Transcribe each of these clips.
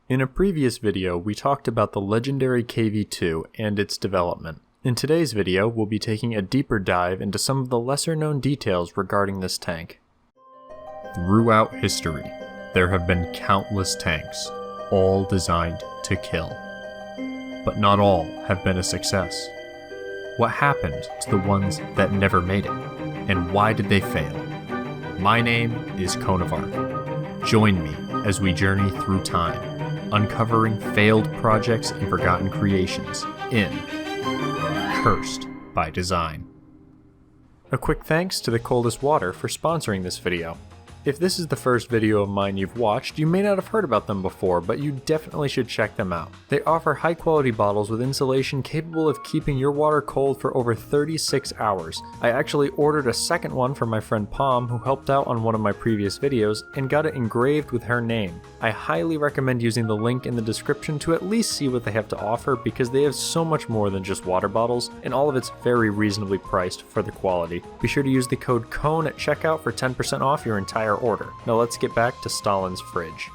In a previous video, we talked about the legendary KV-2 and its development. In today's video, we'll be taking a deeper dive into some of the lesser-known details regarding this tank. Throughout history, there have been countless tanks, all designed to kill. But not all have been a success. What happened to the ones that never made it, and why did they fail? My name is ConeOfArc. Join me as we journey through time, uncovering failed projects and forgotten creations in Cursed by Design. A quick thanks to the Coldest Water for sponsoring this video. If this is the first video of mine you've watched, you may not have heard about them before, but you definitely should check them out. They offer high quality bottles with insulation capable of keeping your water cold for over 36 hours. I actually ordered a second one from my friend Pom, who helped out on one of my previous videos, and got it engraved with her name. I highly recommend using the link in the description to at least see what they have to offer, because they have so much more than just water bottles, and all of it's very reasonably priced for the quality. Be sure to use the code CONE at checkout for 10% off your entire order. Now let's get back to Stalin's fridge.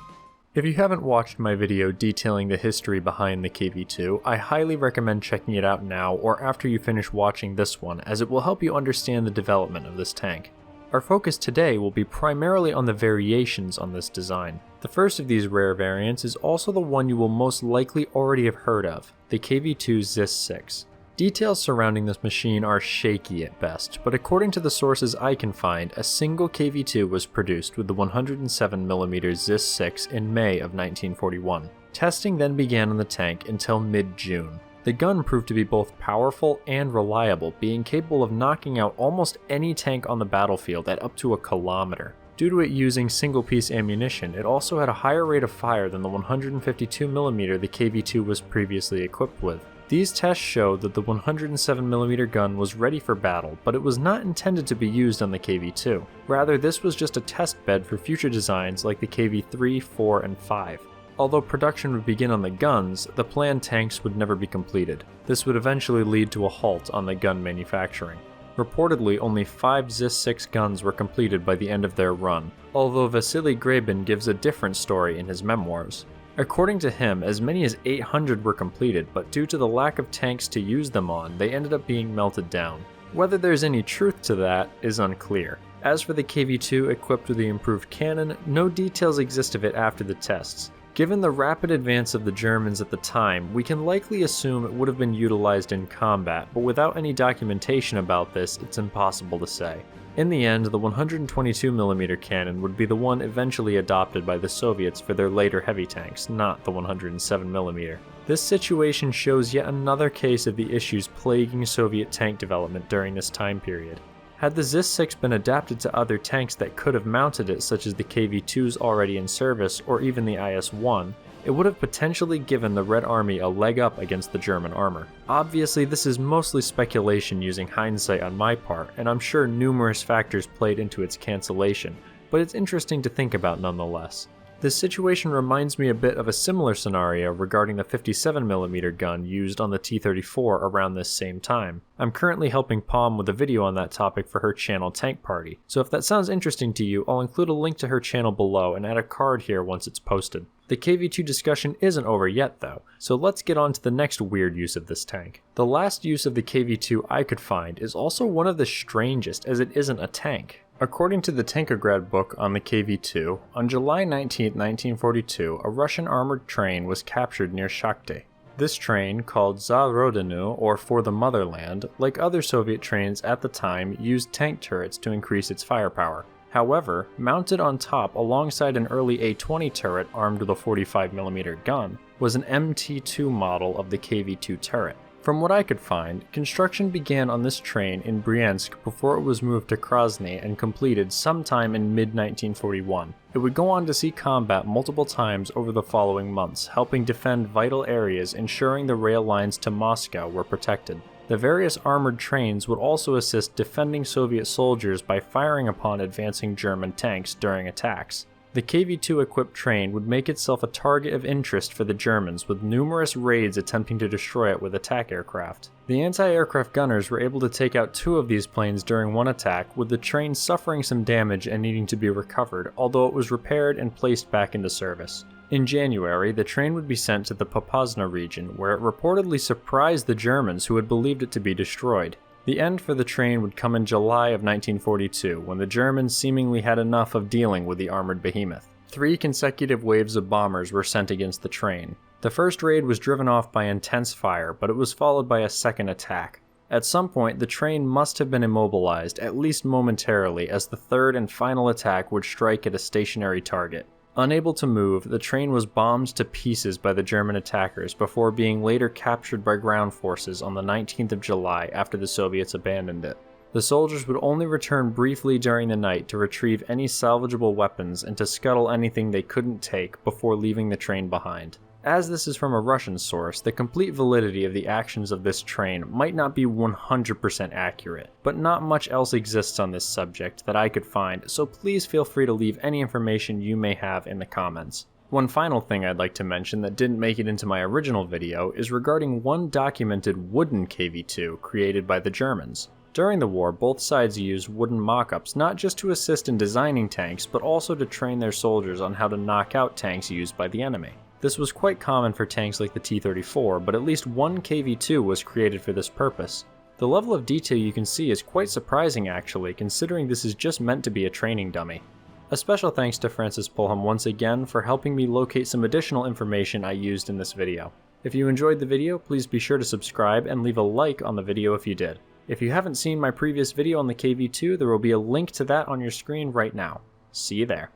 If you haven't watched my video detailing the history behind the KV-2, I highly recommend checking it out now or after you finish watching this one, as it will help you understand the development of this tank. Our focus today will be primarily on the variations on this design. The first of these rare variants is also the one you will most likely already have heard of, the KV-2 ZIS-6. Details surrounding this machine are shaky at best, but according to the sources I can find, a single KV-2 was produced with the 107mm ZIS-6 in May of 1941. Testing then began on the tank until mid-June. The gun proved to be both powerful and reliable, being capable of knocking out almost any tank on the battlefield at up to a kilometer. Due to it using single-piece ammunition, it also had a higher rate of fire than the 152mm the KV-2 was previously equipped with. These tests showed that the 107mm gun was ready for battle, but it was not intended to be used on the KV-2. Rather, this was just a test bed for future designs like the KV-3, 4, and 5. Although production would begin on the guns, the planned tanks would never be completed. This would eventually lead to a halt on the gun manufacturing. Reportedly, only 5 ZIS-6 guns were completed by the end of their run, although Vasily Grabin gives a different story in his memoirs. According to him, as many as 800 were completed, but due to the lack of tanks to use them on, they ended up being melted down. Whether there's any truth to that is unclear. As for the KV-2 equipped with the improved cannon, no details exist of it after the tests. Given the rapid advance of the Germans at the time, we can likely assume it would have been utilized in combat, but without any documentation about this, it's impossible to say. In the end, the 122mm cannon would be the one eventually adopted by the Soviets for their later heavy tanks, not the 107mm. This situation shows yet another case of the issues plaguing Soviet tank development during this time period. Had the ZIS-6 been adapted to other tanks that could have mounted it, such as the KV-2s already in service or even the IS-1, it would have potentially given the Red Army a leg up against the German armor. Obviously, this is mostly speculation using hindsight on my part, and I'm sure numerous factors played into its cancellation, but it's interesting to think about nonetheless. This situation reminds me a bit of a similar scenario regarding the 57mm gun used on the T-34 around this same time. I'm currently helping Pom with a video on that topic for her channel Tank Party, so if that sounds interesting to you, I'll include a link to her channel below and add a card here once it's posted. The KV-2 discussion isn't over yet though, so let's get on to the next weird use of this tank. The last use of the KV-2 I could find is also one of the strangest, as it isn't a tank. According to the Tankograd book on the KV-2, on July 19, 1942, a Russian armored train was captured near Shakhty. This train, called Za Rodinu, or For the Motherland, like other Soviet trains at the time, used tank turrets to increase its firepower. However, mounted on top alongside an early A-20 turret armed with a 45mm gun, was an MT-2 model of the KV-2 turret. From what I could find, construction began on this train in Bryansk before it was moved to Krasny and completed sometime in mid-1941. It would go on to see combat multiple times over the following months, helping defend vital areas, ensuring the rail lines to Moscow were protected. The various armored trains would also assist defending Soviet soldiers by firing upon advancing German tanks during attacks. The KV-2 equipped train would make itself a target of interest for the Germans, with numerous raids attempting to destroy it with attack aircraft. The anti-aircraft gunners were able to take out 2 of these planes during one attack, with the train suffering some damage and needing to be recovered, although it was repaired and placed back into service. In January, the train would be sent to the Popasna region, where it reportedly surprised the Germans who had believed it to be destroyed. The end for the train would come in July of 1942, when the Germans seemingly had enough of dealing with the armored behemoth. 3 consecutive waves of bombers were sent against the train. The first raid was driven off by intense fire, but it was followed by a second attack. At some point, the train must have been immobilized, at least momentarily, as the third and final attack would strike at a stationary target. Unable to move, the train was bombed to pieces by the German attackers before being later captured by ground forces on the 19th of July after the Soviets abandoned it. The soldiers would only return briefly during the night to retrieve any salvageable weapons and to scuttle anything they couldn't take before leaving the train behind. As this is from a Russian source, the complete validity of the actions of this train might not be 100% accurate, but not much else exists on this subject that I could find, so please feel free to leave any information you may have in the comments. One final thing I'd like to mention that didn't make it into my original video is regarding one documented wooden KV-2 created by the Germans. During the war, both sides used wooden mock-ups not just to assist in designing tanks, but also to train their soldiers on how to knock out tanks used by the enemy. This was quite common for tanks like the T-34, but at least one KV-2 was created for this purpose. The level of detail you can see is quite surprising actually, considering this is just meant to be a training dummy. A special thanks to Francis Pullham once again for helping me locate some additional information I used in this video. If you enjoyed the video, please be sure to subscribe and leave a like on the video if you did. If you haven't seen my previous video on the KV-2, there will be a link to that on your screen right now. See you there.